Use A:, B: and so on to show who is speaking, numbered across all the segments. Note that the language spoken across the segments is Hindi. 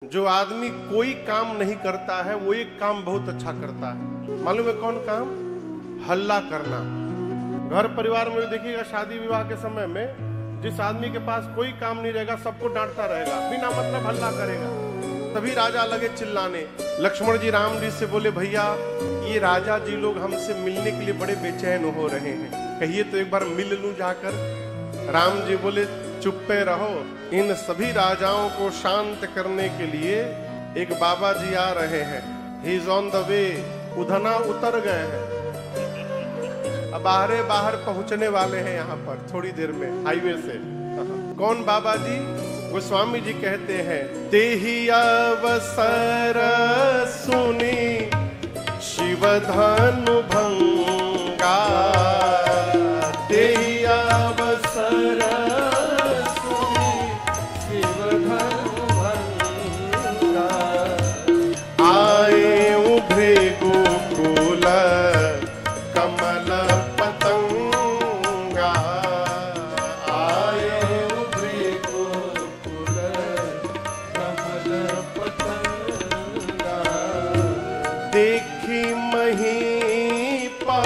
A: जो आदमी कोई काम नहीं करता है वो एक काम बहुत अच्छा करता है। मालूम है कौन काम? हल्ला करना। घर परिवार में देखिएगा, शादी विवाह के समय में जिस आदमी के पास कोई काम नहीं रहेगा सबको डांटता रहेगा, बिना मतलब हल्ला करेगा। तभी राजा लगे चिल्लाने। लक्ष्मण जी राम जी से बोले, भैया ये राजा जी लोग हमसे मिलने के लिए बड़े बेचैन हो रहे हैं, कहिए तो एक बार मिल लूं जाकर। राम जी बोले, चुप्पे रहो, इन सभी राजाओं को शांत करने के लिए एक बाबा जी आ रहे हैं। He is on the way. Udhna उतर गए हैं, अब बाहर पहुंचने वाले हैं यहाँ पर थोड़ी देर में हाईवे से। कौन बाबा जी? गोस्वामी जी कहते हैं, तेहि अवसर सुनी शिव धनु भंगा, तेहि अवसर सुनी शिव धनु भंगा, आए उभे गोकुल कमल पतंगा, आए उभे गोकुल कमल पतंगा, देखी महीपा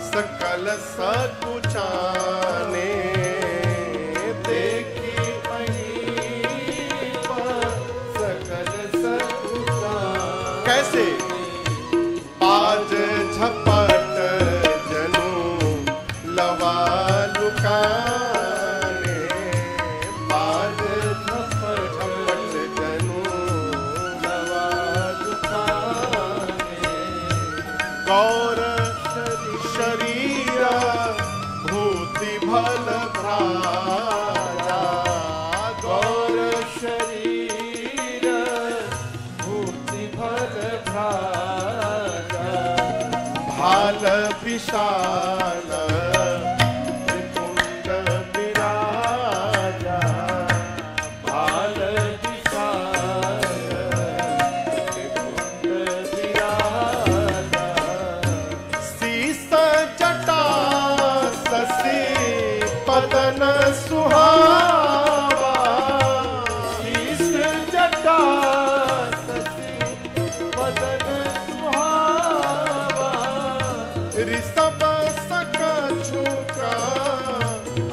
A: सकल सकुचाने, देखी महीपा सकल सकुचाने। कैसे? बाज झपट जनु लवा लुकाने, बाज झपट जनु लवा लुकाने, गौर शरीर भूति भल भ्राजा, गौर शरीर भूति भल भ्राजा, भाल विशाल त्रिपुंड विराजा, भाल विशाल त्रिपुंड विराजा, शीस जटा शशि पदन सुहावा, शीस जटा शशि पदन सुहावा, ऋषभ सकछु का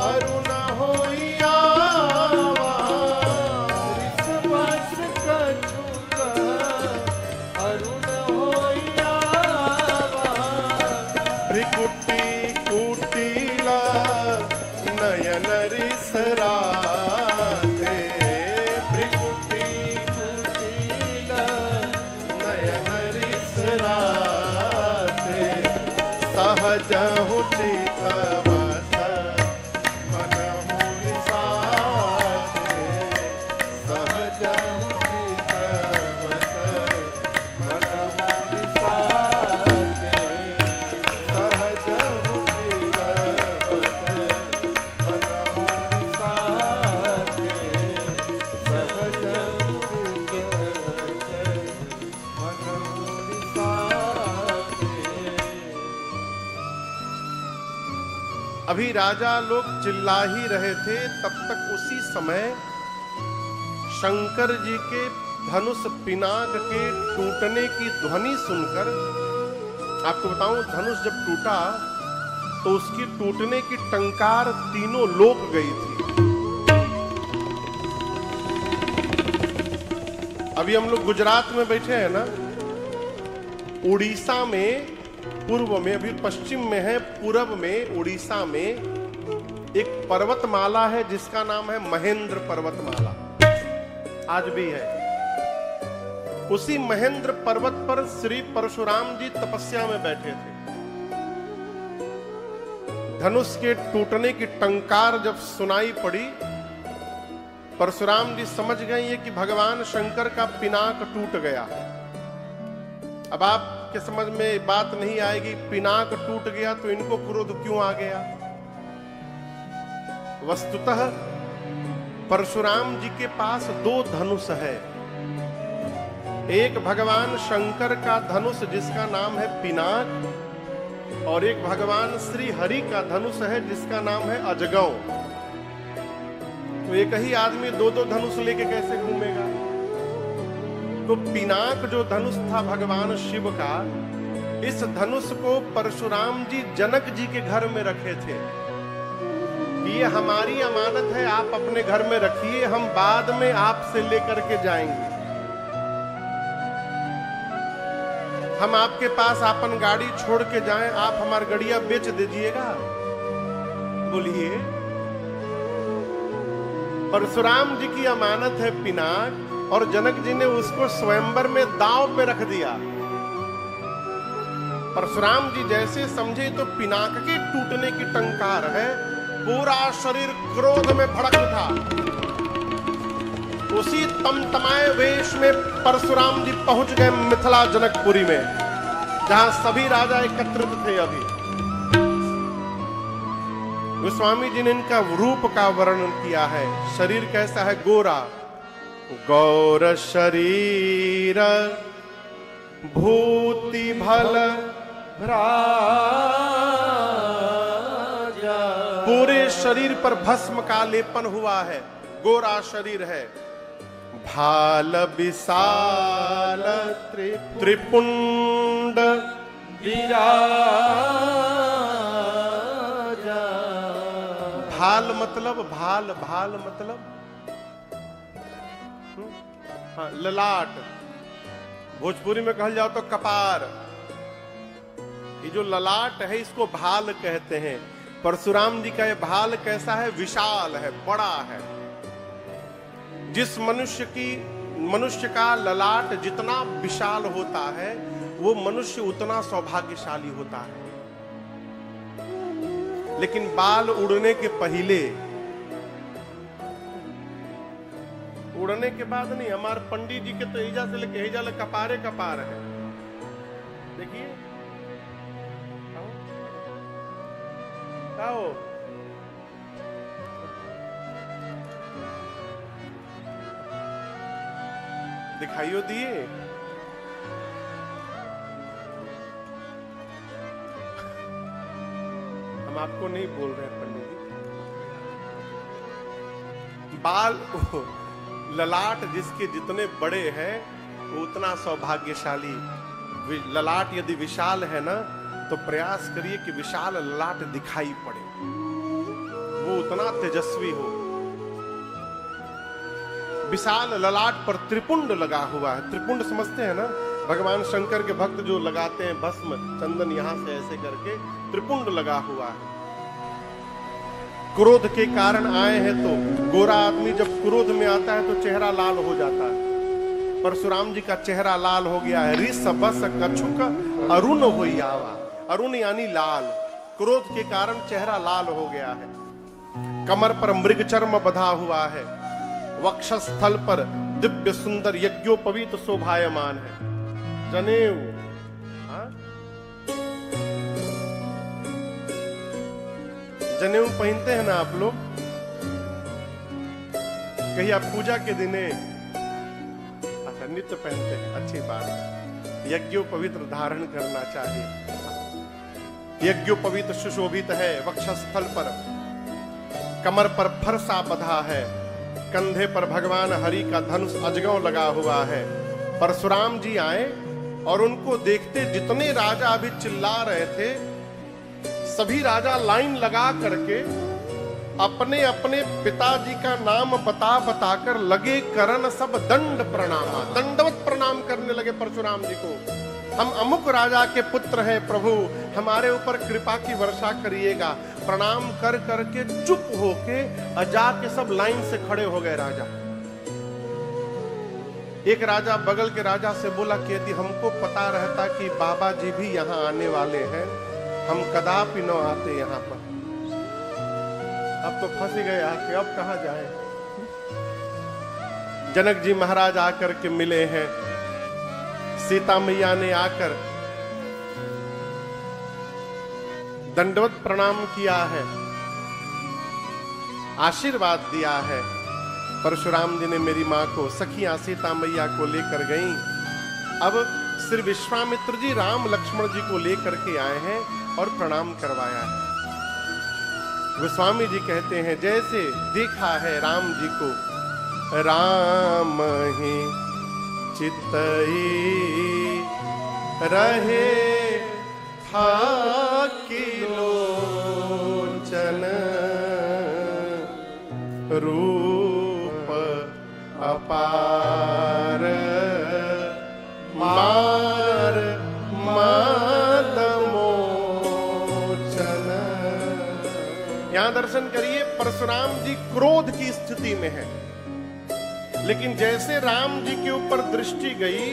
A: अरुण होइयावा, ऋषभ सकछु का अरुण होइयावा, भ्रिकुटी कुटीला नयन रिसराते, भ्रिकुटी कुटीला नयन रिसराते, सहज हुचित वस मनहु निसाते, सहज हुचित वस मनहु निसाते, सहज हुचित वस मनहु निसाते, सहज हुचित वस मनहु निसाते। अभी राजा लोग चिल्ला ही रहे थे, तब तक उसी समय शंकर जी के धनुष पिनाक के टूटने की ध्वनि सुनकर, आपको बताऊं, धनुष जब टूटा तो उसकी टूटने की टंकार तीनों लोक गई थी। अभी हम लोग गुजरात में बैठे हैं ना, उड़ीसा में पूर्व में, अभी पश्चिम में है, पूर्व में उड़ीसा में एक पर्वतमाला है जिसका नाम है महेंद्र पर्वतमाला, आज भी है। उसी महेंद्र पर्वत पर श्री परशुराम जी तपस्या में बैठे थे। धनुष के टूटने की टंकार जब सुनाई पड़ी, परशुराम जी समझ गए ये कि भगवान शंकर का पिनाक टूट गया। अब आपके समझ में बात नहीं आएगी, पिनाक टूट गया तो इनको क्रोध क्यों आ गया? वस्तुतः परशुराम जी के पास दो धनुष है। एक भगवान शंकर का धनुष जिसका नाम है पिनाक, और एक भगवान श्री हरि का धनुष है जिसका नाम है अजगौ। तो एक ही आदमी दो दो धनुष लेके कैसे घूमेगा? तो पिनाक जो धनुष था भगवान शिव का, इस धनुष को परशुराम जी जनक जी के घर में रखे थे कि ये हमारी अमानत है, आप अपने घर में रखिए, हम बाद में आपसे लेकर के जाएंगे। हम आपके पास अपन गाड़ी छोड़ के जाएं, आप हमारी गड़िया बेच दीजिएगा। बोलिए, परशुराम जी की अमानत है पिनाक, और जनक जी ने उसको स्वयंवर में दांव पे रख दिया। परशुराम जी जैसे समझे तो पिनाक के टूटने की टंकार है, पूरा शरीर क्रोध में भड़क उठा। उसी तमतमाए वेश में परशुराम जी पहुंच गए मिथिला जनकपुरी में, जहां सभी राजा एकत्रित थे। अभी गोस्वामी जी ने इनका रूप का वर्णन किया है। शरीर कैसा है? गोरा, गौर शरीर भूति भल पूरे शरीर पर भस्म का लेपन हुआ है, गोरा शरीर है। भाल विशाल त्रिपुंड विराजा। भाल मतलब भाल मतलब हाँ, ललाट। भोजपुरी में कहल जाओ तो कपार। ये जो ललाट है इसको भाल कहते हैं। परशुराम जी का ये भाल कैसा है? विशाल है, बड़ा है। जिस मनुष्य का ललाट जितना विशाल होता है, वो मनुष्य उतना सौभाग्यशाली होता है। लेकिन बाल उड़ने के पहले, उड़ने के बाद नहीं। हमारे पंडित जी के तो एजा से लेके एजा ले कपारे कपार है। देखिए आओ, दिखाइयो दिए। हम आपको नहीं बोल रहे पंडित जी। बाल ललाट जिसके जितने बड़े हैं वो उतना सौभाग्यशाली। ललाट यदि विशाल है ना, तो प्रयास करिए कि विशाल ललाट दिखाई पड़े, वो उतना तेजस्वी हो। विशाल ललाट पर त्रिपुंड लगा हुआ है। त्रिपुंड समझते हैं ना? भगवान शंकर के भक्त जो लगाते हैं भस्म चंदन, यहां से ऐसे करके त्रिपुंड लगा हुआ है। क्रोध के कारण आए हैं तो गोरा आदमी जब क्रोध में आता है तो चेहरा लाल हो जाता है। परशुराम जी का चेहरा लाल हो गया है। रिस बस कछुक अरुण होई आवा। अरुण यानी लाल। क्रोध के कारण चेहरा लाल हो गया है। कमर पर मृग चर्म बंधा हुआ है। वक्षस्थल पर दिव्य सुंदर यज्ञोपवीत शोभायमान है। जनेऊ, जनेऊ पहनते हैं ना आप लोग? कहीं आप पूजा के दिने अच्छा नित्य पहनते हैं, अच्छी बात। यज्ञोपवीत धारण करना चाहिए। यज्ञोपवीत सुशोभित है। वक्षस्थल पर, कमर पर फरसा बंधा है। कंधे पर भगवान हरि का धनुष अजगव लगा हुआ है। परशुराम जी आए और उनको देखते जितने राजा अभी चिल्ला रहे थे, सभी राजा लाइन लगा करके अपने अपने पिताजी का नाम बता बताकर लगे करन सब दंड प्रणामा। दंडवत प्रणाम करने लगे परशुराम जी को। हम अमुक राजा के पुत्र हैं प्रभु, हमारे ऊपर कृपा की वर्षा करिएगा। प्रणाम कर करके चुप होके जाके सब लाइन से खड़े हो गए राजा। एक राजा बगल के राजा से बोला कि यदि हमको पता रहता कि बाबा जी भी यहाँ आने वाले हैं, हम कदापि न आते यहाँ पर। अब तो फंस गए आके, अब कहां जाए। जनक जी महाराज आकर के मिले हैं। सीता मैया ने आकर दंडवत प्रणाम किया है, आशीर्वाद दिया है। परशुराम जी ने मेरी मां को, सखियां सीता मैया को लेकर गईं। अब श्री विश्वामित्र जी राम लक्ष्मण जी को लेकर के आए हैं और प्रणाम करवाया है। गोस्वामी जी कहते हैं जैसे देखा है राम जी को, राम ही चितई रहे थाकी लोचन रूप अपार मार मदमोचन। यहां दर्शन करिए, परशुराम जी क्रोध की स्थिति में है, लेकिन जैसे राम जी के ऊपर दृष्टि गई,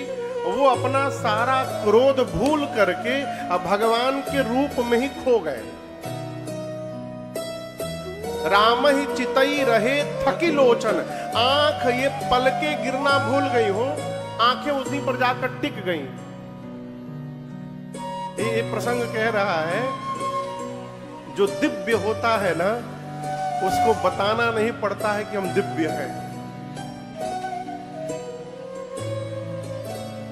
A: वो अपना सारा क्रोध भूल करके अब भगवान के रूप में ही खो गए। राम ही चितई रहे थकी लोचन, आंख ये पलके गिरना भूल गई हो, आंखें उसी पर जाकर टिक गई। ये प्रसंग कह रहा है, जो दिव्य होता है ना, उसको बताना नहीं पड़ता है कि हम दिव्य हैं।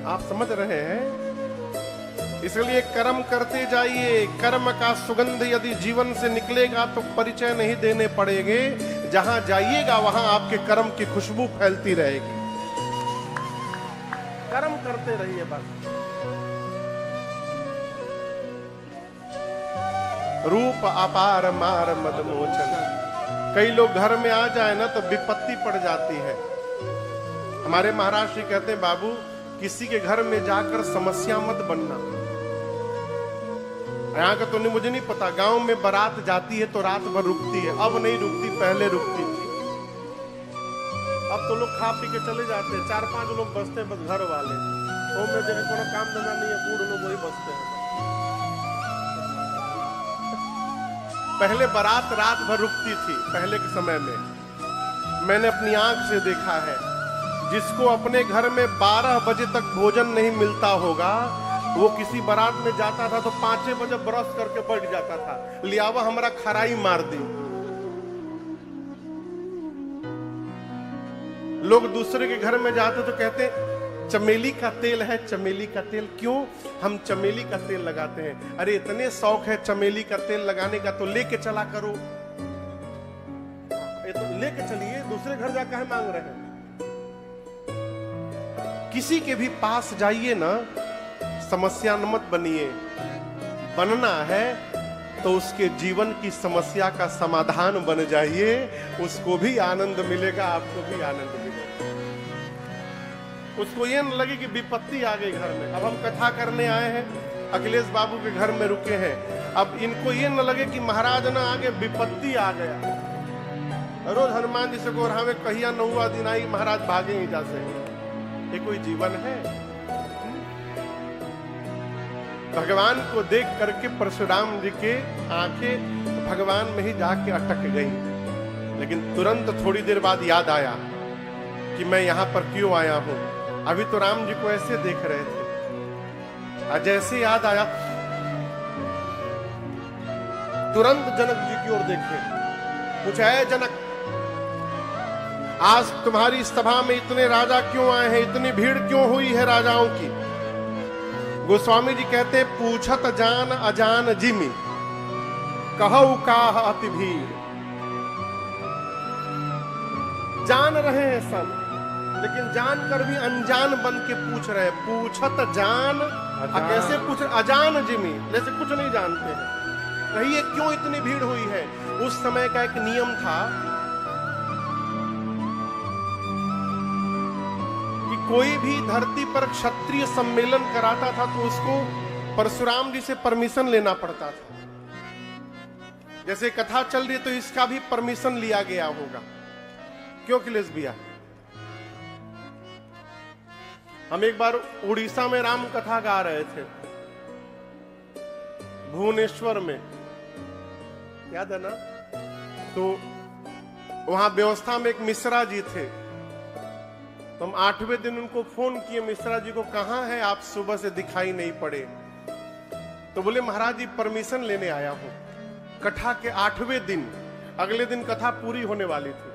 A: आप समझ रहे हैं? इसलिए कर्म करते जाइए, कर्म का सुगंध यदि जीवन से निकलेगा तो परिचय नहीं देने पड़ेंगे, जहां जाइएगा वहां आपके कर्म की खुशबू फैलती रहेगी। कर्म करते रहिए बस। रूप अपार मार मदमोचन। कई लोग घर में आ जाए ना तो विपत्ति पड़ जाती है। हमारे महाराज जी कहते हैं, बाबू किसी के घर में जाकर समस्या मत बनना। यहाँ का तो नहीं, मुझे नहीं पता, गांव में बारात जाती है तो रात भर रुकती है, अब नहीं रुकती, पहले रुकती थी। अब तो लोग खा पी के चले जाते हैं, 4-5 लोग बसते हैं बस घर वाले, वो में जगह कोनो काम धंधा नहीं है, बूढ़ लोग वही बसते हैं। पहले बारात रात भर रुकती थी, पहले के समय में मैंने अपनी आंख से देखा है। जिसको अपने घर में 12 बजे तक भोजन नहीं मिलता होगा, वो किसी बारात में जाता था तो 5 बजे ब्रश करके बैठ जाता था, लियावा हमारा खराई मार दी। लोग दूसरे के घर में जाते तो कहते चमेली का तेल है, चमेली का तेल। क्यों? हम चमेली का तेल लगाते हैं। अरे इतने शौक है चमेली का तेल लगाने का तो लेके चला करो। ये तो लेके चलिए, दूसरे घर जाकर है मांग रहे हैं। किसी के भी पास जाइए ना, समस्या न मत बनिए। बनना है तो उसके जीवन की समस्या का समाधान बन जाइए, उसको भी आनंद मिलेगा, आपको भी आनंद मिलेगा। उसको ये न लगे कि विपत्ति आ गई घर में। अब हम कथा करने आए हैं, अखिलेश बाबू के घर में रुके हैं, अब इनको ये न लगे कि महाराज ना आगे विपत्ति आ गया। रोज हनुमान जी से को हमें कहिया न हुआ दिन आई, महाराज भागे ही जा से। ये कोई जीवन है? भगवान को देख करके परशुराम जी के आंखें भगवान में ही जाके अटक गई, लेकिन तुरंत थोड़ी देर बाद याद आया कि मैं यहां पर क्यों आया हूं। अभी तो राम जी को ऐसे देख रहे थे, जैसे याद आया तुरंत जनक जी की ओर देखे, पूछा, है जनक, आज तुम्हारी सभा में इतने राजा क्यों आए हैं, इतनी भीड़ क्यों हुई है राजाओं की? गोस्वामी जी कहते, पूछत जान अजान जिमि कहु काह अति भीड़। जान रहे हैं सब, लेकिन जानकर भी अनजान बन के पूछ रहे हैं। पूछत जान, कैसे पूछ रहे? अजान जिमि, जैसे कुछ नहीं जानते हैं। कहिए क्यों इतनी भीड़ हुई है? उस समय का एक नियम था कि कोई भी धरती पर क्षत्रिय सम्मेलन कराता था तो उसको परशुराम जी से परमिशन लेना पड़ता था। जैसे कथा चल रही है तो इसका भी परमिशन लिया गया होगा। क्यों अखिलेश भैया? हम एक बार उड़ीसा में राम कथा गा रहे थे, भुवनेश्वर में, याद है ना? तो वहां व्यवस्था में एक मिश्रा जी थे, तो हम 8वें दिन उनको फोन किए, मिश्रा जी को, कहां है आप, सुबह से दिखाई नहीं पड़े। तो बोले महाराज जी परमिशन लेने आया हूं। कथा के 8वें दिन, अगले दिन कथा पूरी होने वाली थी।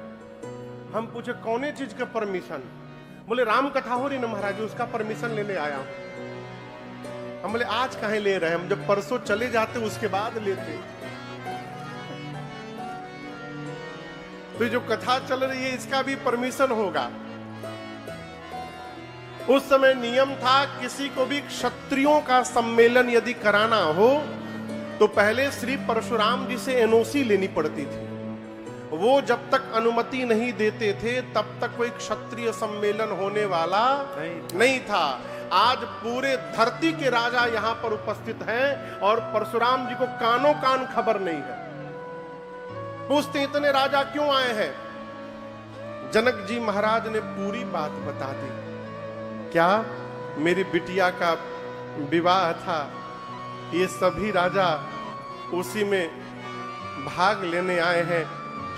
A: हम पूछे कौने चीज का परमिशन? बोले राम कथा हो रही ना महाराज जी, उसका परमिशन लेने आया हूं। हम बोले आज काहे ले रहे हैं, हम जब परसों चले जाते उसके बाद लेते। तो जो कथा चल रही है इसका भी परमिशन होगा। उस समय नियम था, किसी को भी क्षत्रियों का सम्मेलन यदि कराना हो तो पहले श्री परशुराम जी से एनओसी लेनी पड़ती थी। वो जब तक अनुमति नहीं देते थे तब तक कोई क्षत्रिय सम्मेलन होने वाला नहीं था। आज पूरे धरती के राजा यहां पर उपस्थित हैं और परशुराम जी को कानों कान खबर नहीं है। पूछते इतने राजा क्यों आए हैं? जनक जी महाराज ने पूरी बात बता दी। क्या? मेरी बिटिया का विवाह था, ये सभी राजा उसी में भाग लेने आए हैं।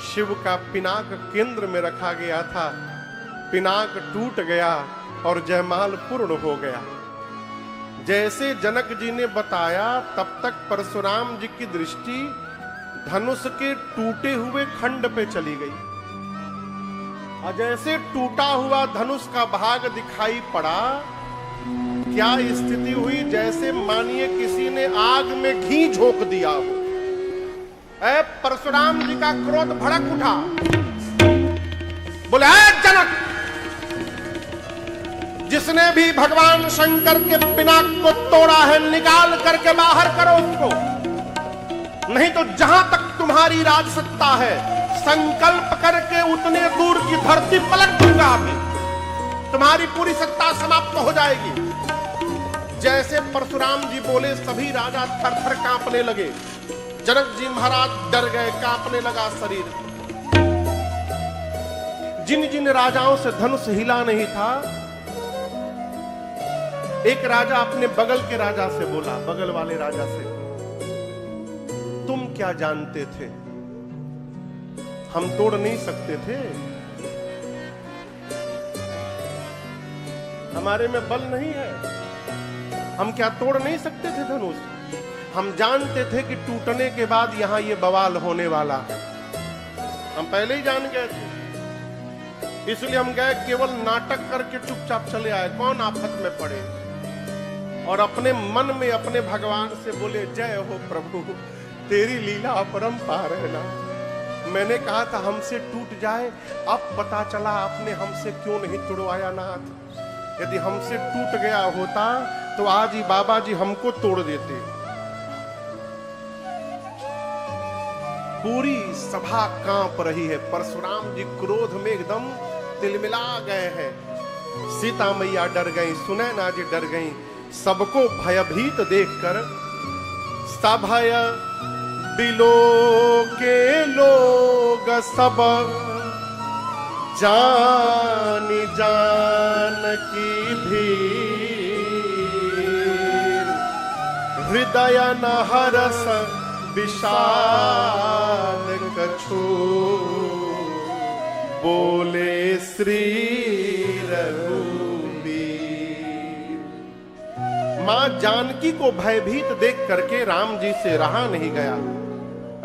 A: शिव का पिनाक केंद्र में रखा गया था, पिनाक टूट गया और जयमाल पूर्ण हो गया। जैसे जनक जी ने बताया तब तक परशुराम जी की दृष्टि धनुष के टूटे हुए खंड पे चली गई और जैसे टूटा हुआ धनुष का भाग दिखाई पड़ा, क्या स्थिति हुई? जैसे मानिए किसी ने आग में घी झोंक दिया हो। ऐ परशुराम जी का क्रोध भड़क उठा। बोले, जनक, जिसने भी भगवान शंकर के पिनाक को तोड़ा है निकाल करके बाहर करो उसको, नहीं तो जहां तक तुम्हारी राज सत्ता है संकल्प करके उतने दूर की धरती पलट दूंगा। अभी तुम्हारी पूरी सत्ता समाप्त हो जाएगी। जैसे परशुराम जी बोले सभी राजा थर-थर कांपने लगे। जनक जी महाराज डर गए, कांपने लगा शरीर। जिन जिन राजाओं से धनुष हिला नहीं था, एक राजा अपने बगल के राजा से बोला, बगल वाले राजा से, तुम क्या जानते थे? हम तोड़ नहीं सकते थे, हमारे में बल नहीं है, हम क्या तोड़ नहीं सकते थे धनुष? हम जानते थे कि टूटने के बाद यहां ये बवाल होने वाला है, हम पहले ही जान गए थे। इसलिए हम गए, केवल नाटक करके चुपचाप चले आए। कौन आफत में पड़े? और अपने मन में अपने भगवान से बोले, जय हो प्रभु, तेरी लीला अपरंपार है ना। मैंने कहा था हमसे टूट जाए, अब पता चला आपने हमसे क्यों नहीं तुड़वाया नाथ। यदि हमसे टूट गया होता तो आज ही बाबा जी हमको तोड़ देते। पूरी सभा कांप रही है। परशुराम जी क्रोध में एकदम तिलमिला गए हैं। सीता मैया डर गई, सुनैना जी डर गई। सबको भयभीत देखकर सभय दिलो के लोग सब जान जान की भीड़, हृदय न हरस विशाल कछु, बोले श्री रघुवीर। मां जानकी को भयभीत देख करके राम जी से रहा नहीं गया।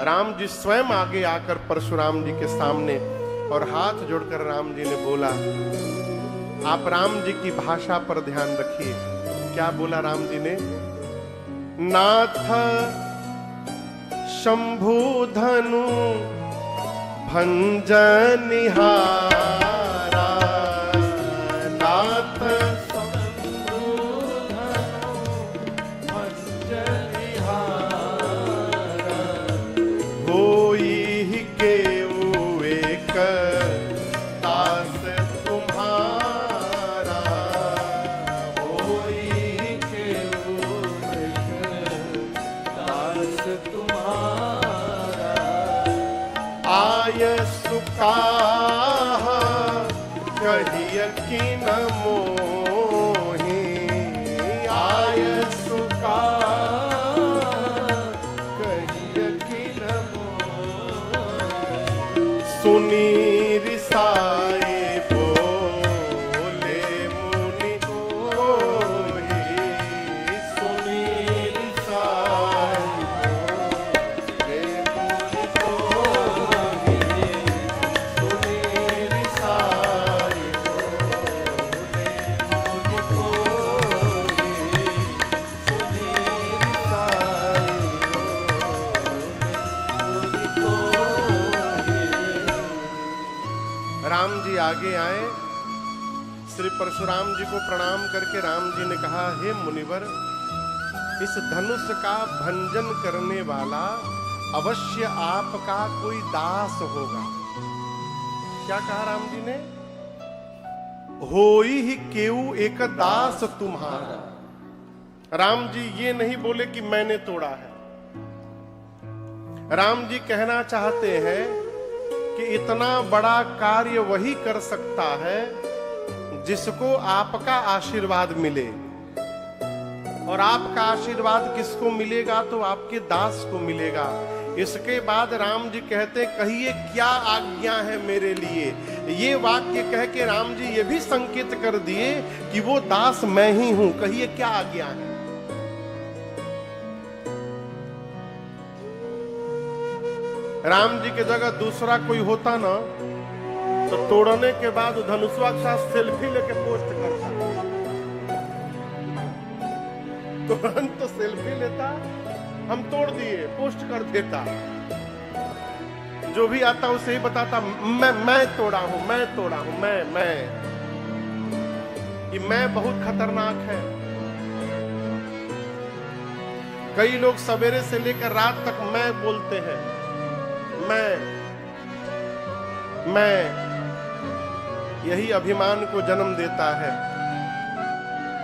A: राम जी स्वयं आगे आकर परशुराम जी के सामने और हाथ जोड़कर राम जी ने बोला, आप राम जी की भाषा पर ध्यान रखिए। क्या बोला राम जी ने? नाथ शंभु धनु भंजन निहारा, नाथ कहिय कि न मोहि, आय सुका कहिय कि न मोहि। सुनी रिसाए बोले मुनि कोहि, सुनी रिसाए आगे आए, श्री परशुराम जी को प्रणाम करके राम जी ने कहा, हे मुनिवर, इस धनुष का भंजन करने वाला अवश्य आपका कोई दास होगा। क्या कहा राम जी ने? होई ही केऊ एक दास तुम्हारा। राम जी ये नहीं बोले कि मैंने तोड़ा है। राम जी कहना चाहते हैं कि इतना बड़ा कार्य वही कर सकता है जिसको आपका आशीर्वाद मिले, और आपका आशीर्वाद किसको मिलेगा? तो आपके दास को मिलेगा। इसके बाद राम जी कहते, कहिए क्या आज्ञा है मेरे लिए। ये वाक्य कह के राम जी ये भी संकेत कर दिए कि वो दास मैं ही हूं। कहिए क्या आज्ञा है। राम जी की जगह दूसरा कोई होता ना तो तोड़ने के बाद धनुषवा के साथ सेल्फी लेके पोस्ट करता, तुरंत तो सेल्फी लेता, हम तोड़ दिए, पोस्ट कर देता। जो भी आता उसे ही बताता, मैं तोड़ा हूं, मैं तोड़ा हूं, मैं। ये मैं बहुत खतरनाक है। कई लोग सवेरे से लेकर रात तक मैं बोलते हैं, मैं। यही अभिमान को जन्म देता है।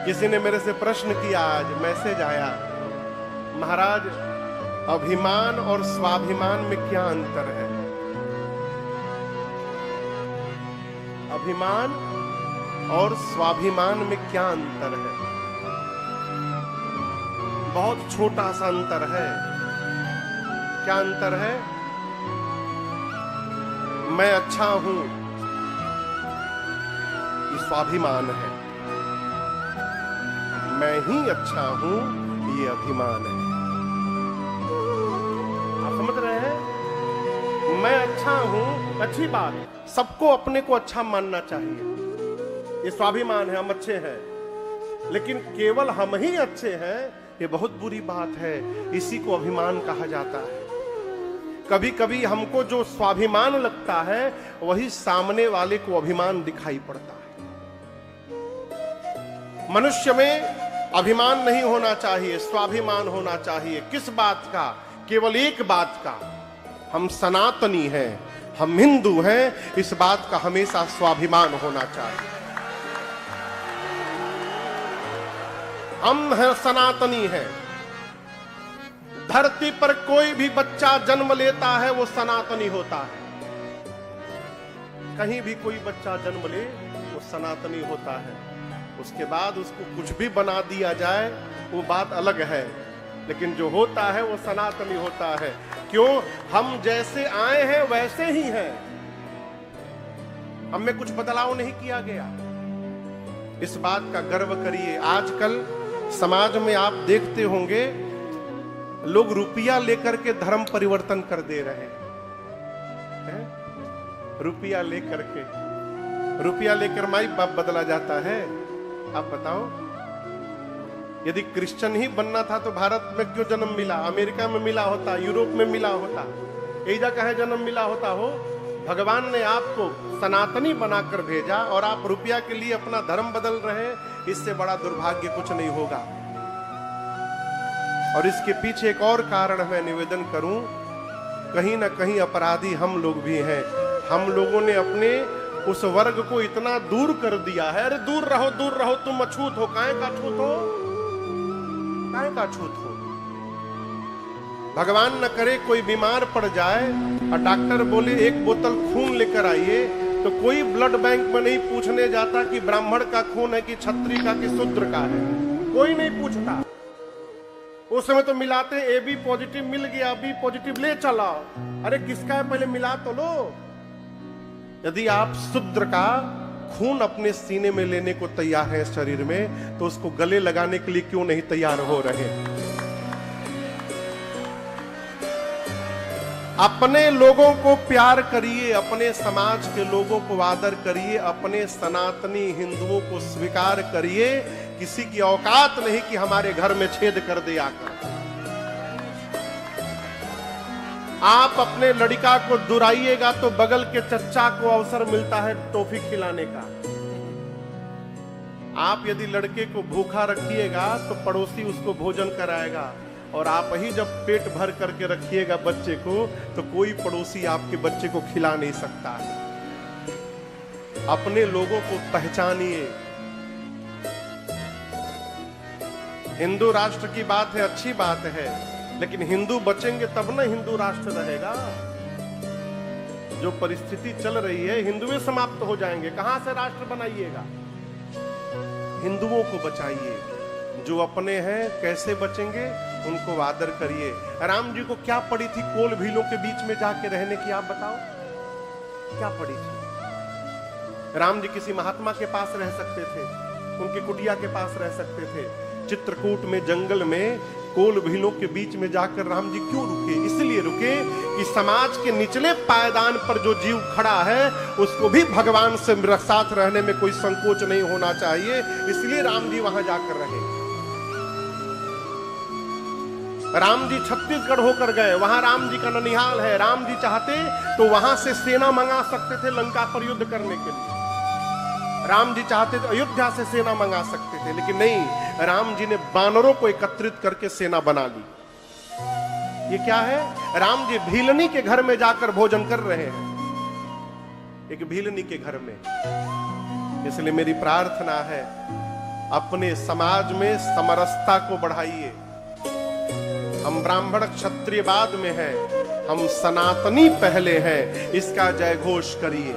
A: किसी ने मेरे से प्रश्न किया, आज मैसेज आया, महाराज अभिमान और स्वाभिमान में क्या अंतर है? अभिमान और स्वाभिमान में क्या अंतर है? बहुत छोटा सा अंतर है। क्या अंतर है? मैं अच्छा हूं, ये स्वाभिमान है। मैं ही अच्छा हूं, ये अभिमान है। आप समझ रहे हैं? मैं अच्छा हूं, अच्छी बात, सबको अपने को अच्छा मानना चाहिए, ये स्वाभिमान है, हम अच्छे हैं। लेकिन केवल हम ही अच्छे हैं, ये बहुत बुरी बात है। इसी को अभिमान कहा जाता है। कभी कभी हमको जो स्वाभिमान लगता है वही सामने वाले को अभिमान दिखाई पड़ता है। मनुष्य में अभिमान नहीं होना चाहिए, स्वाभिमान होना चाहिए। किस बात का? केवल एक बात का, हम सनातनी हैं, हम हिंदू हैं, इस बात का हमेशा स्वाभिमान होना चाहिए। हम हैं सनातनी हैं। धरती पर कोई भी बच्चा जन्म लेता है वो सनातनी होता है। कहीं भी कोई बच्चा जन्म ले वो सनातनी होता है। उसके बाद उसको कुछ भी बना दिया जाए वो बात अलग है, लेकिन जो होता है वो सनातनी होता है। क्यों? हम जैसे आए हैं वैसे ही हैं, हमें कुछ बदलाव नहीं किया गया। इस बात का गर्व करिए। आजकल समाज में आप देखते होंगे लोग रुपया लेकर के धर्म परिवर्तन कर दे रहे हैं। रुपया लेकर माई बाप बदला जाता है। आप बताओ, यदि क्रिश्चियन ही बनना था तो भारत में क्यों जन्म मिला? अमेरिका में मिला होता, यूरोप में मिला होता, एजा कहे जन्म मिला होता हो। भगवान ने आपको सनातनी बनाकर भेजा और आप रुपया के लिए अपना धर्म बदल रहे हैं। इससे बड़ा दुर्भाग्य कुछ नहीं होगा। और इसके पीछे एक और कारण मैं निवेदन करूं, कहीं ना कहीं अपराधी हम लोग भी हैं। हम लोगों ने अपने उस वर्ग को इतना दूर कर दिया है। अरे दूर रहो, तुम अछूत हो। काहे का अछूत हो? काहे का अछूत हो? भगवान न करे कोई बीमार पड़ जाए और डॉक्टर बोले एक बोतल खून लेकर आइए, तो कोई ब्लड बैंक में नहीं पूछने जाता कि ब्राह्मण का खून है कि क्षत्रिय का कि शूद्र का है। कोई नहीं पूछता। उस समय तो मिलाते, ए बी पॉजिटिव मिल गया, बी पॉजिटिव ले चला। अरे किसका है पहले मिला तो लो। यदि आप शूद्र का खून अपने सीने में लेने को तैयार है शरीर में, तो उसको गले लगाने के लिए क्यों नहीं तैयार हो रहे? अपने लोगों को प्यार करिए, अपने समाज के लोगों को आदर करिए, अपने सनातनी हिंदुओं को स्वीकार करिए। किसी की औकात नहीं कि हमारे घर में छेद कर दे आकर। आप अपने लड़का को दुराइएगा तो बगल के चच्चा को अवसर मिलता है टॉफी खिलाने का। आप यदि लड़के को भूखा रखिएगा तो पड़ोसी उसको भोजन कराएगा, और आप ही जब पेट भर करके रखिएगा बच्चे को तो कोई पड़ोसी आपके बच्चे को खिला नहीं सकता है। अपने लोगों को पहचानिए। हिंदू राष्ट्र की बात है, अच्छी बात है, लेकिन हिंदू बचेंगे तब ना हिंदू राष्ट्र रहेगा। जो परिस्थिति चल रही है, हिंदुएं समाप्त हो जाएंगे, कहां से राष्ट्र बनाइएगा? हिंदुओं को बचाइए। जो अपने हैं कैसे बचेंगे, उनको आदर करिए। राम जी को क्या पड़ी थी कोल भीलों के बीच में जाके रहने की, आप बताओ क्या पड़ी थी? राम जी किसी महात्मा के पास रह सकते थे, उनकी कुटिया के पास रह सकते थे। चित्रकूट में जंगल में कोल भीलों के बीच में जाकर राम जी क्यों रुके? इसलिए रुके कि समाज के निचले पायदान पर जो जीव खड़ा है उसको भी भगवान से साथ रहने में कोई संकोच नहीं होना चाहिए, इसलिए राम जी वहां जाकर रहे। राम जी छत्तीसगढ़ होकर गए, वहां राम जी का ननिहाल है। राम जी चाहते तो वहां से सेना मंगा सकते थे लंका पर युद्ध करने के लिए। राम जी चाहते तो अयोध्या से सेना मंगा सकते थे, लेकिन नहीं, राम जी ने बानरों को एकत्रित करके सेना बना ली। ये क्या है? राम जी भीलनी के घर में जाकर भोजन कर रहे हैं, एक भीलनी के घर में। इसलिए मेरी प्रार्थना है, अपने समाज में समरसता को बढ़ाइए। हम ब्राह्मण क्षत्रिय बाद में हैं, हम सनातनी पहले हैं, इसका जय घोष करिए।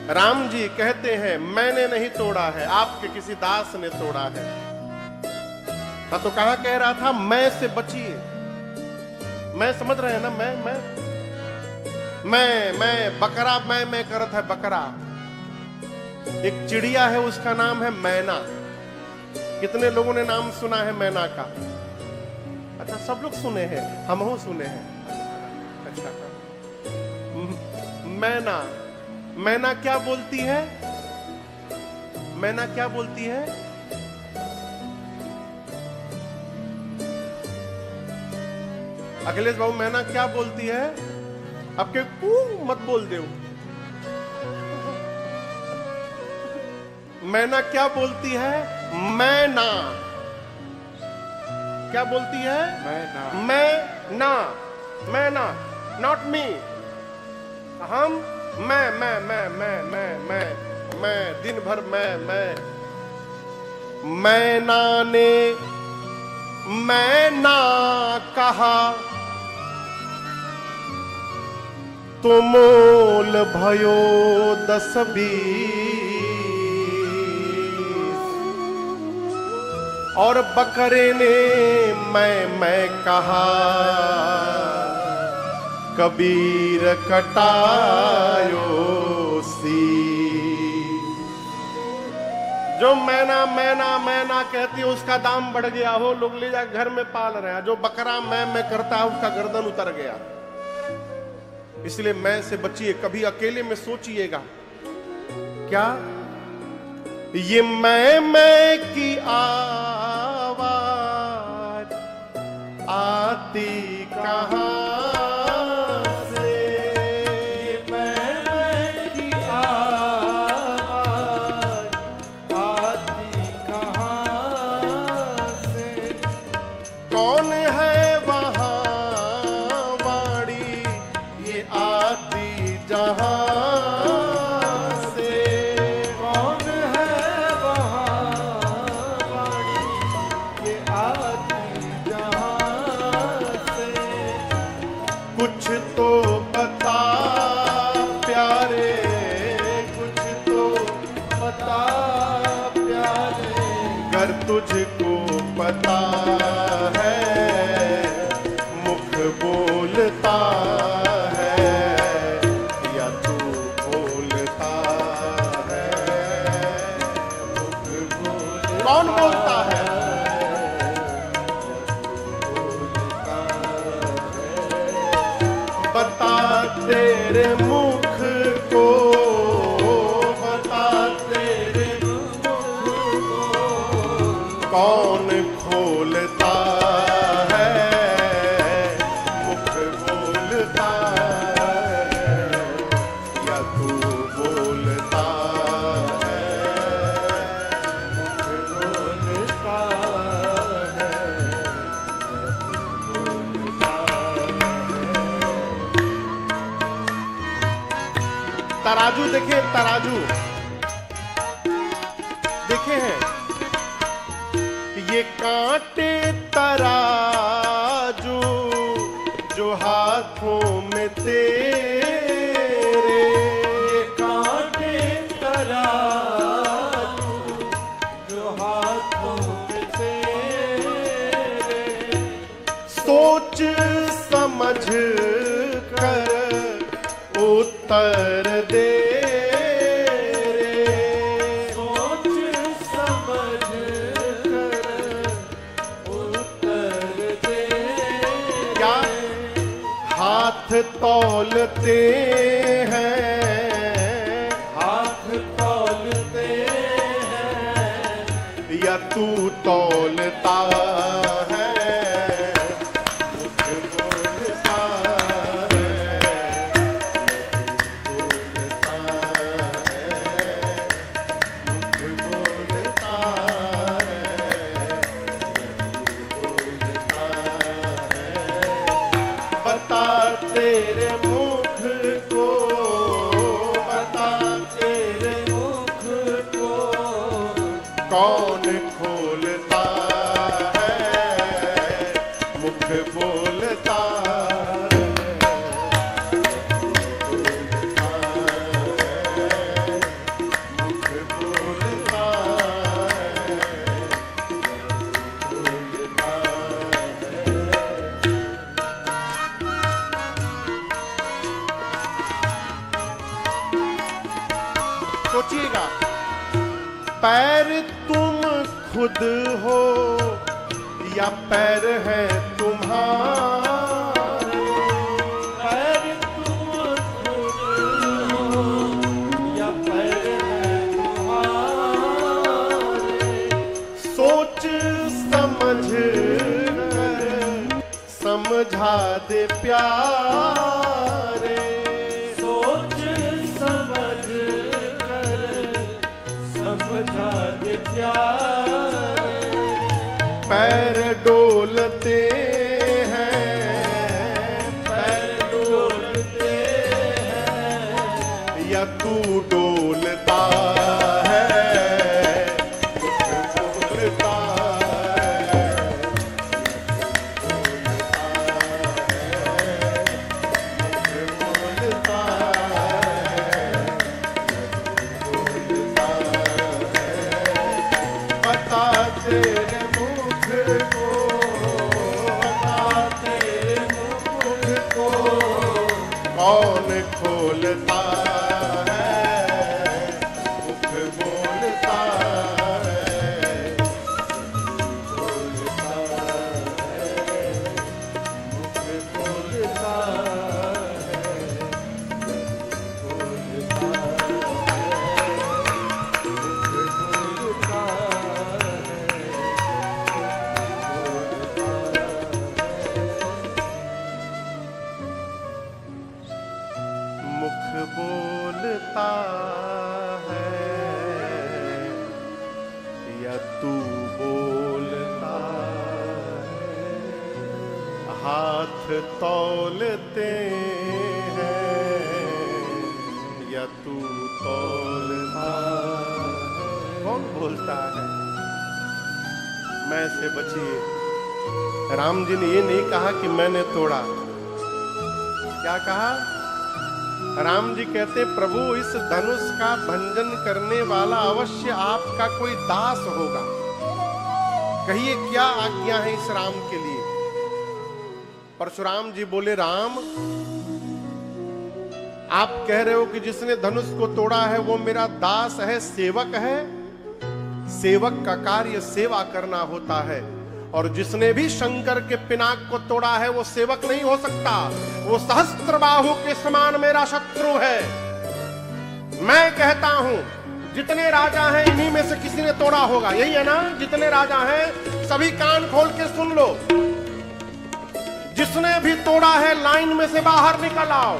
A: राम जी कहते हैं मैंने नहीं तोड़ा है, आपके किसी दास ने तोड़ा है। तो कहां कह रहा था? मैं से बचिए। मैं समझ रहे हैं ना? मैं बकरा, मैं करत है बकरा। एक चिड़िया है, उसका नाम है मैना। कितने लोगों ने नाम सुना है मैना का? अच्छा, सब लोग सुने हैं, हम हो सुने हैं। अच्छा, मैना, मैना क्या बोलती है? मैना क्या बोलती है? अखिलेश बाबू, मैना क्या बोलती है? आपके मत बोल दो। मैना क्या बोलती है? मैना क्या बोलती है? मैना, नॉट मी। हम मैं दिन भर मैना ने मैना कहा तो मोल भयो 10-20, और बकरे ने मैं कहा कबीर कटायो सी। जो मैना कहती है उसका दाम बढ़ गया हो, लोग ले जा घर में पाल रहे हैं। जो बकरा मैं करता है उसका गर्दन उतर गया। इसलिए मैं से बचिए। कभी अकेले में सोचिएगा, क्या ये मैं की आवाज आती कहां? तुझको पता है मुख बोलता है या तू बोलता है? मुख बोलता, कौन बोलता है? बता तेरे मुख को, बता तेरे मुख को कौन खोल तराजू देखे, तराजू देखे हैं? ये कांटे तराजू जो हाथों में तेरे,
B: ये कांटे तराजू जो हाथों में तेरे,
A: सोच समझ कर उत्तर दे रे,
B: सोच समझ कर उत्तर दे।
A: क्या हाथ तौलते हैं,
B: हाथ तौलते हैं
A: या तू तौलता है? बता तेरे मुख को, बता
B: तेरे मुख को
A: कौन खोलता है, मुख बोलता है, मुख बोलता सोचिएगा, पैर तुम खुद हो या पैर है तुम्हारे,
B: पैर तुम खुद हो या पैर है तुम्हारे,
A: सोच समझ कर समझा दे प्यारे,
B: सोच समझ कर समझा दे प्यारे,
A: पैर डोलते हैं,
B: पैर डोलते हैं
A: या तू डोलता है, मुख बोलता है, मुख बोलता है, बता तेरे मुख को, बता तेरे मुख को कौन खोलता है, मुख बोलता है, बोलता है, मुख बोलता है, बोलता मुख बोलता है या तू बोलता है, हाथ तौलते हैं या तू तौलता है? कौन बोलता है? मैं से बचिए। राम जी ने ये नहीं कहा कि मैंने तोड़ा, क्या कहा? राम जी कहते, प्रभु इस धनुष का भंजन करने वाला अवश्य आपका कोई दास होगा, कहिए क्या आज्ञा है इस राम के लिए? परशुराम जी बोले, राम आप कह रहे हो कि जिसने धनुष को तोड़ा है वो मेरा दास है, सेवक है। सेवक का कार्य सेवा करना होता है, और जिसने भी शंकर के पिनाक को तोड़ा है वो सेवक नहीं हो सकता, वो सहस्त्रबाहु के समान मेरा शत्रु है। मैं कहता हूं जितने राजा हैं इन्हीं में से किसी ने तोड़ा होगा, यही है ना? जितने राजा हैं सभी कान खोल के सुन लो, जिसने भी तोड़ा है लाइन में से बाहर निकल आओ।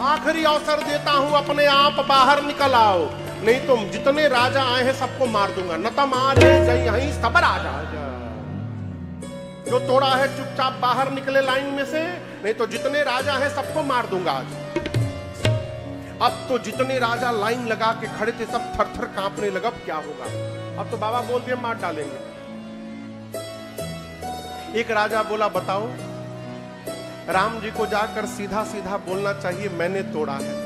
A: आखिरी अवसर देता हूं, अपने आप बाहर निकल आओ, नहीं तो जितने राजा आए हैं सबको मार दूंगा। न तो मारे यहीं सब राजा, जो तोड़ा है चुपचाप बाहर निकले लाइन में से, नहीं तो जितने राजा हैं सबको मार दूंगा आज। अब तो जितने राजा लाइन लगा के खड़े थे सब थर थर कांपने लगा, क्या होगा। अब तो बाबा बोल दिए मार डालेंगे। एक राजा बोला बताओ, राम जी को जाकर सीधा सीधा बोलना चाहिए मैंने तोड़ा है।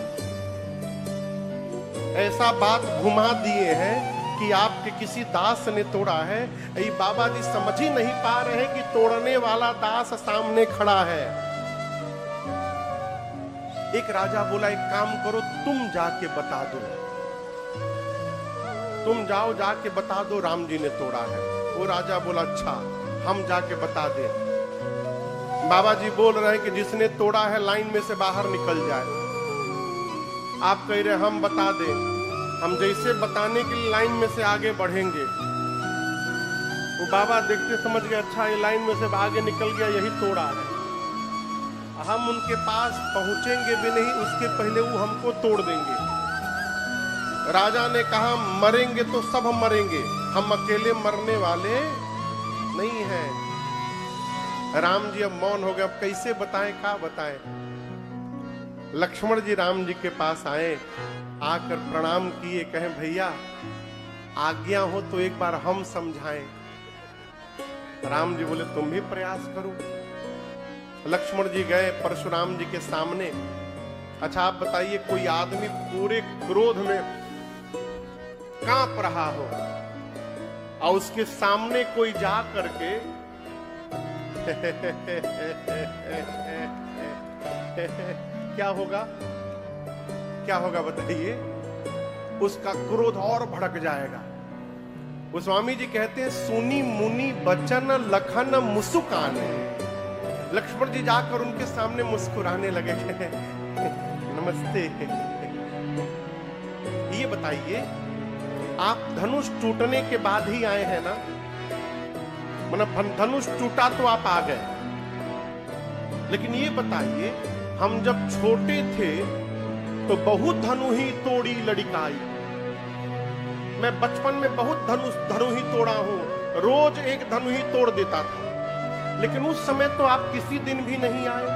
A: ऐसा बात घुमा दिए हैं कि आपके किसी दास ने तोड़ा है। ये बाबा जी समझ ही नहीं पा रहे कि तोड़ने वाला दास सामने खड़ा है। एक राजा बोला एक काम करो, तुम जाके बता दो, तुम जाओ जाके बता दो राम जी ने तोड़ा है। वो राजा बोला अच्छा हम जाके बता दें। बाबा जी बोल रहे हैं कि जिसने तोड़ा है लाइन में से बाहर निकल जाए। आप कह रहे हम बता दें, हम जैसे बताने के लिए लाइन में से आगे बढ़ेंगे। वो बाबा देखते समझ गए अच्छा ये लाइन में से आगे निकल गया, यही तोड़ा है। हम उनके पास पहुंचेंगे भी नहीं, उसके पहले वो हमको तोड़ देंगे। राजा ने कहा मरेंगे तो सब हम मरेंगे, हम अकेले मरने वाले नहीं हैं। राम जी अब मौन हो गए, अब कैसे बताएं क्या बताएं। लक्ष्मण जी राम जी के पास आए, आकर प्रणाम किए, कहें भैया आज्ञा हो तो एक बार हम समझाएं। राम जी बोले तुम भी प्रयास करो। लक्ष्मण जी गए परशुराम जी के सामने। अच्छा आप बताइए कोई आदमी पूरे क्रोध में कांप रहा हो और उसके सामने कोई जा करके क्या होगा, क्या होगा बताइए। उसका क्रोध और भड़क जाएगा। वो स्वामी जी कहते हैं सुनी मुनि बचन लखन मुस्काने। लक्ष्मण जी जाकर उनके सामने मुस्कुराने लगे, नमस्ते। ये बताइए आप धनुष टूटने के बाद ही आए हैं ना, मतलब धनुष टूटा तो आप आ गए। लेकिन ये बताइए हम जब छोटे थे तो बहुत धनु ही तोड़ी लड़िकाई। मैं बचपन में बहुत धनु ही तोड़ा हूं, रोज एक धनु ही तोड़ देता था। लेकिन उस समय तो आप किसी दिन भी नहीं आए।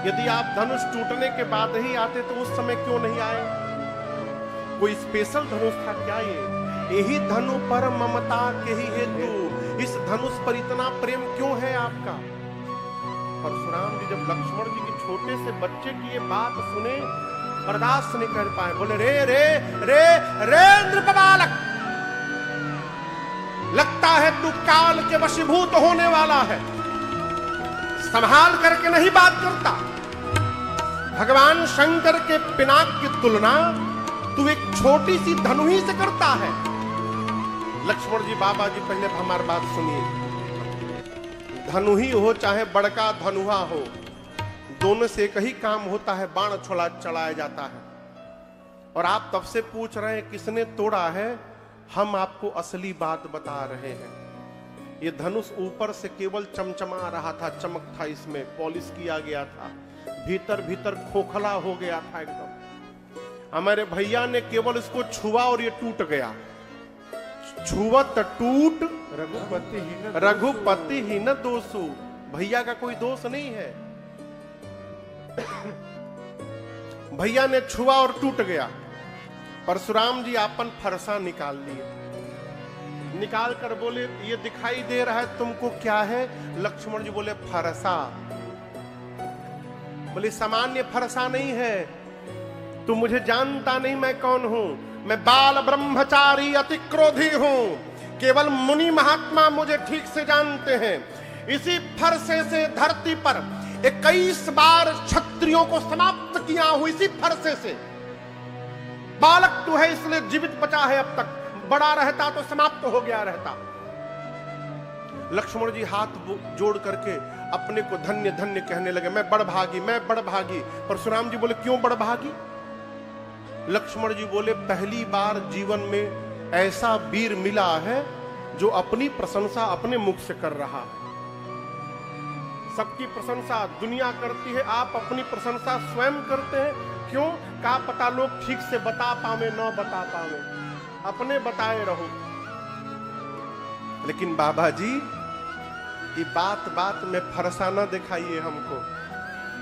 A: यदि आप धनुष टूटने के बाद ही आते तो उस समय क्यों नहीं आए। कोई स्पेशल धनुष था क्या ये? यही धनु पर ममता के ही हेतु, इस धनुष पर इतना प्रेम क्यों है आपका? परशुराम जी जब लक्ष्मण जी के छोटे से बच्चे की ये बात सुने बर्दाश्त नहीं कर पाए, बोले रे रे रे रे नृपबालक, लगता है तू काल के वशीभूत होने वाला है, संभाल करके नहीं बात करता। भगवान शंकर के पिनाक की तुलना तू एक छोटी सी धनु ही से करता है। लक्ष्मण जी बाबा जी पहले हमारी बात सुनिए। धनु ही हो चाहे बड़का धनुहा हो, दोनों से एक ही काम होता है, बाण छोड़ा चलाया जाता है। और आप तब से पूछ रहे हैं किसने तोड़ा है। हम आपको असली बात बता रहे हैं। ये धनुष ऊपर से केवल चमचमा रहा था, चमक था, इसमें पॉलिश किया गया था, भीतर भीतर खोखला हो गया था एकदम। हमारे भैया ने केवल इसको छुआ और ये टूट गया। छुवत टूट रघुपति ही न दोषु। भैया का कोई दोष नहीं है। भैया ने छुआ और टूट गया। परशुराम जी आपन फरसा निकाल लिए, निकाल कर बोले ये दिखाई दे रहा है तुमको क्या है? लक्ष्मण जी बोले फरसा। बोले सामान्य फरसा नहीं है, तू मुझे जानता नहीं मैं कौन हूं। मैं बाल ब्रह्मचारी अति क्रोधी हूं, केवल मुनि महात्मा मुझे ठीक से जानते हैं। इसी फरसे से धरती पर 21 बार क्षत्रियों को समाप्त किया हूं, इसी फरसे से। बालक तू है इसलिए जीवित बचा है अब तक, बड़ा रहता तो समाप्त हो गया रहता। लक्ष्मण जी हाथ जोड़ करके अपने को धन्य धन्य कहने लगे, मैं बड़भागी, मैं बड़भागी। परशुराम जी बोले क्यों बड़भागी? लक्ष्मण जी बोले पहली बार जीवन में ऐसा वीर मिला है जो अपनी प्रशंसा अपने मुख से कर रहा है। सबकी प्रशंसा दुनिया करती है, आप अपनी प्रशंसा स्वयं करते हैं। क्यों? का पता लोग ठीक से बता पावे न बता पावे, अपने बताए रहो। लेकिन बाबा जी ये बात बात में फरसा न दिखाइए हमको।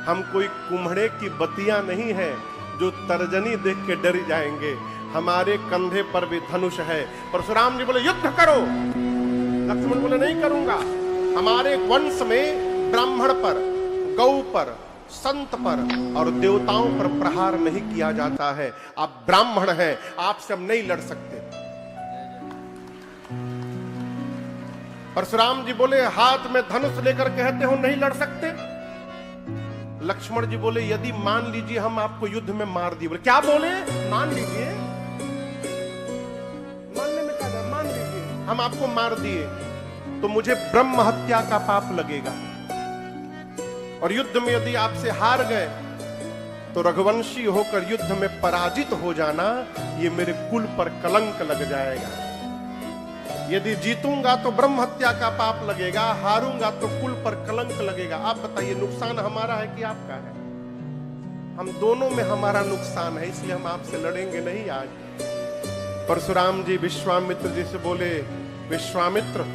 A: हम कोई कुम्हड़े की बतिया नहीं है। जो तर्जनी देख के डर जाएंगे। हमारे कंधे पर भी धनुष है। परशुराम जी बोले युद्ध करो। लक्ष्मण बोले नहीं करूंगा। हमारे वंश में ब्राह्मण पर, गौ पर, संत पर और देवताओं पर प्रहार नहीं किया जाता है। आप ब्राह्मण हैं, आपसे हम नहीं लड़ सकते। परशुराम जी बोले हाथ में धनुष लेकर कहते हो नहीं लड़ सकते। लक्ष्मण जी बोले यदि मान लीजिए हम आपको युद्ध में मार दिए। बोले क्या बोले? मान लीजिए। मानने में क्या है? मान लीजिए हम आपको मार दिए तो मुझे ब्रह्म हत्या का पाप लगेगा, और युद्ध में यदि आपसे हार गए तो रघुवंशी होकर युद्ध में पराजित हो जाना ये मेरे कुल पर कलंक लग जाएगा। यदि जीतूंगा तो ब्रह्म हत्या का पाप लगेगा, हारूंगा तो कुल पर कलंक लगेगा। आप बताइए नुकसान हमारा है कि आपका है? हम दोनों में हमारा नुकसान है, इसलिए हम आपसे लड़ेंगे नहीं आज। परशुराम जी विश्वामित्र जी से बोले विश्वामित्र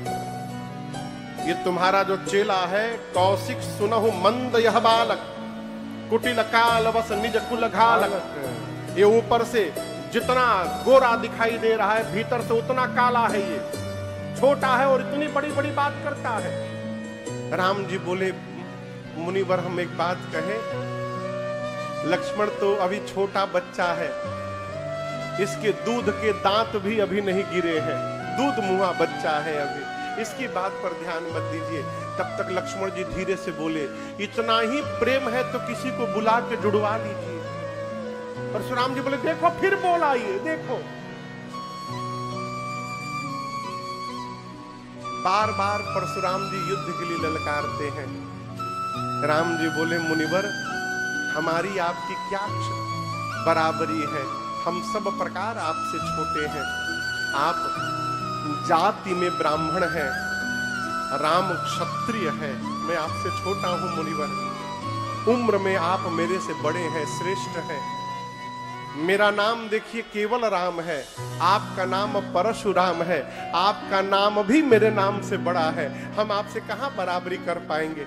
A: ये तुम्हारा जो चेला है कौशिक सुनहु मंद यह बालक कुटिल काल बस निज कुल घालक। ये ऊपर से जितना गोरा दिखाई दे रहा है भीतर से उतना काला है। ये छोटा है और इतनी बड़ी बड़ी बात करता है। राम जी बोले मुनिवर हम एक बात कहें, लक्ष्मण तो अभी छोटा बच्चा है, इसके दूध के दांत भी अभी नहीं गिरे हैं, दूध मुहा बच्चा है अभी, इसकी बात पर ध्यान मत दीजिए। तब तक लक्ष्मण जी धीरे से बोले इतना ही प्रेम है तो किसी को बुला के जुड़वा लीजिए। परशुराम जी बोले देखो फिर बोला ये देखो। बार बार परशुराम जी युद्ध के लिए ललकारते हैं। राम जी बोले मुनिवर हमारी आपकी क्या बराबरी है, हम सब प्रकार आपसे छोटे हैं। आप जाति में ब्राह्मण हैं, राम क्षत्रिय है, मैं आपसे छोटा हूं मुनिवर। उम्र में आप मेरे से बड़े हैं, श्रेष्ठ हैं। मेरा नाम देखिए केवल राम है, आपका नाम परशुराम है, आपका नाम भी मेरे नाम से बड़ा है। हम आपसे कहां बराबरी कर पाएंगे?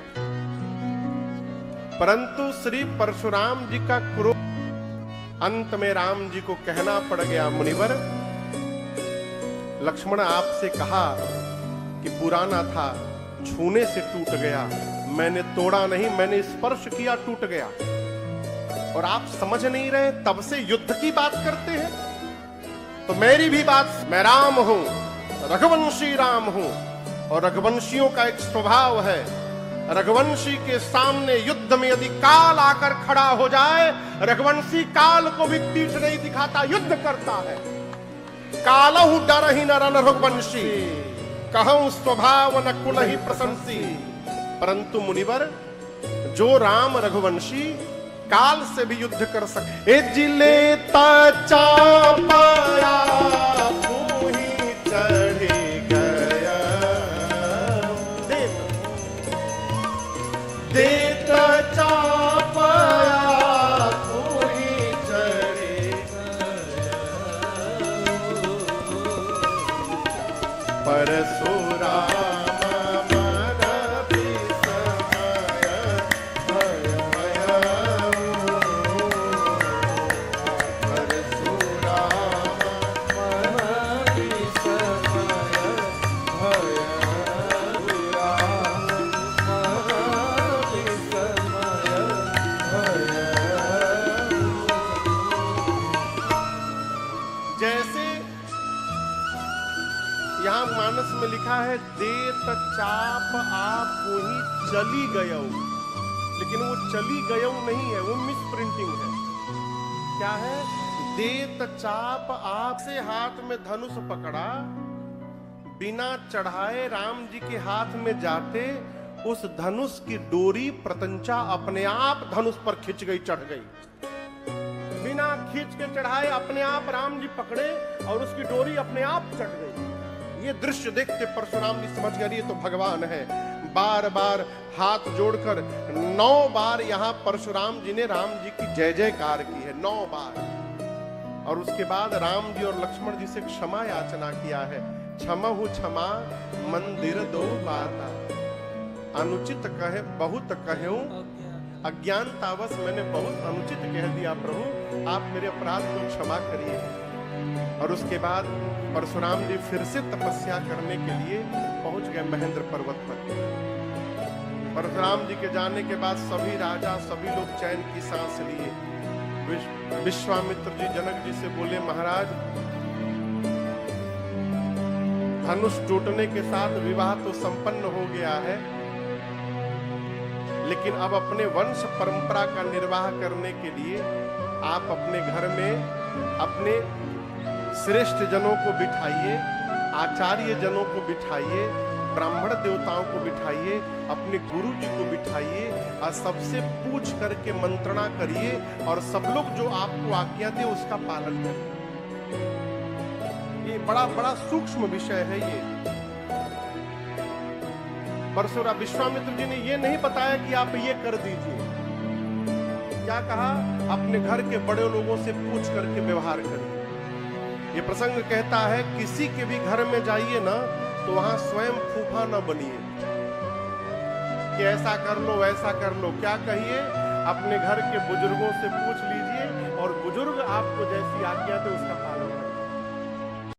A: परंतु श्री परशुराम जी का क्रोध अंत में राम जी को कहना पड़ गया मुनिवर लक्ष्मण आपसे कहा कि पुराना था, छूने से टूट गया, मैंने तोड़ा नहीं, मैंने स्पर्श किया टूट गया। और आप समझ नहीं रहे तब से युद्ध की बात करते हैं। तो मेरी भी बात, मैं राम हूं, रघुवंशी राम हूं, और रघुवंशियों का एक स्वभाव है, रघुवंशी के सामने युद्ध में यदि काल आकर खड़ा हो जाए, रघुवंशी काल को भी पीठ नहीं दिखाता, युद्ध करता है। कालहु डरहि न रन रघुवंशी, कहूं स्वभाव न कुल ही प्रशंसी। परंतु मुनिवर जो राम रघुवंशी काल से भी युद्ध कर सके। जिले चापाया तू ही चढ़ी गया, देत चापाया तू ही चढ़ी गया। परशुराम में लिखा है देत चाप आप वही चली गयो, लेकिन वो चली गयो नहीं है, वो मिस प्रिंटिंग है। क्या है? देत चाप आप से हाथ में धनुष पकड़ा, बिना चढ़ाए राम जी के हाथ में जाते उस धनुष की डोरी प्रतंचा अपने आप धनुष पर खिंच गई, चढ़ गई। बिना खींच के चढ़ाए अपने आप राम जी पकड़े और उसकी डोरी अपने आप चढ़ गई। ये दृश्य देखते परशुराम जी समझ गए ये तो भगवान है। बार बार हाथ जोड़कर 9 बार यहाँ परशुराम जी ने राम जी की जय जयकार की है, 9 बार। और उसके बाद राम जी और लक्ष्मण जी से क्षमा याचना किया है। क्षमहु क्षमा मंदिर दो बाता, अनुचित कहे बहुत कहूं, अज्ञानतावश मैंने बहुत अनुचित कह दिया प्रभु, आप मेरे अपराध को क्षमा करिए। और उसके बाद परशुराम जी फिर से तपस्या करने के लिए पहुंच गए महेंद्र पर्वत पर। परशुराम जी के जाने के बाद सभी राजा, सभी लोग चैन की सांस लिए। विश्वामित्र जी जनक जी से बोले, महाराज धनुष टूटने के साथ विवाह तो संपन्न हो गया है, लेकिन अब अपने वंश परंपरा का निर्वाह करने के लिए आप अपने घर में अपने श्रेष्ठ जनों को बिठाइए, आचार्य जनों को बिठाइए, ब्राह्मण देवताओं को बिठाइए, अपने गुरु जी को बिठाइए और सबसे पूछ करके मंत्रणा करिए और सब लोग जो आपको आज्ञा दे उसका पालन करिए। ये बड़ा बड़ा सूक्ष्म विषय है ये। परशुराम विश्वामित्र जी ने ये नहीं बताया कि आप ये कर दीजिए। क्या कहा? अपने घर के बड़े लोगों से पूछ करके व्यवहार करिए। ये प्रसंग कहता है किसी के भी घर में जाइए ना तो वहां स्वयं फूफा ना बनिए कि ऐसा कर लो वैसा कर लो। क्या कहिए? अपने घर के बुजुर्गों से पूछ लीजिए और बुजुर्ग आपको जैसी आज्ञा दे उसका